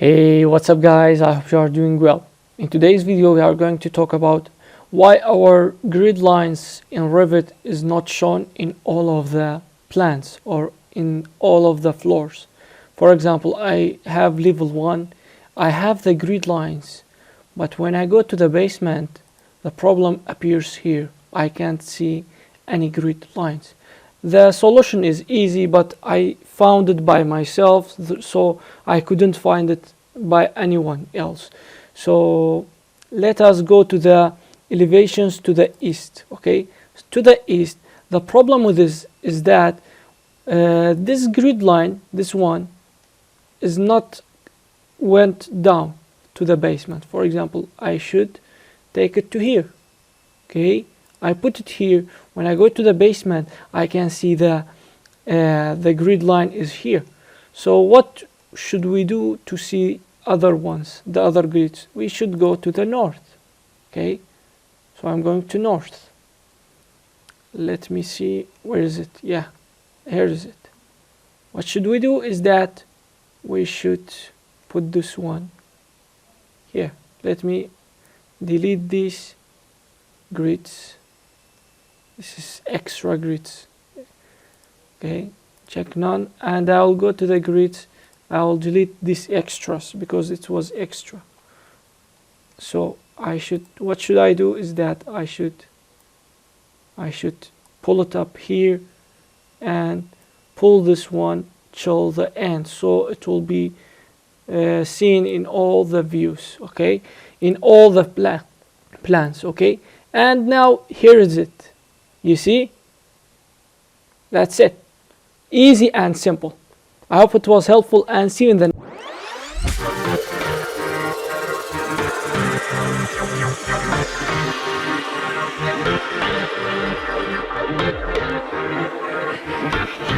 Hey, what's up guys? I hope you are doing well. In today's video we are going to talk about why our grid lines in Revit is not shown in all of the plans or in all of the floors. For example, I have level 1, I have the grid lines, but when I go to the basement the problem appears here. I can't see any grid lines. The solution is easy, but I found it by myself, so I couldn't find it by anyone else. So let us go to the elevations to the east. Okay, to the east, the problem with this is that this grid line, this one, is not went down to the basement. For example, I should take it to here. Okay, I put it here. When I go to the basement, I can see the grid line is here. So what should we do to see other ones, the other grids? We should go to the north. Okay, so I'm going to north. Let me see, where is it? Yeah, here is it. What should we do is that we should put this one here. Let me delete these grids. This is extra grids. Okay, check none, and I'll go to the grids. I'll delete these extras because it was extra. So what should I do is that I should pull it up here and pull this one till the end, so it will be seen in all the views. Okay, in all the plans. Okay, and now here is it. You see, that's it. Easy and simple. I hope it was helpful, and see you in the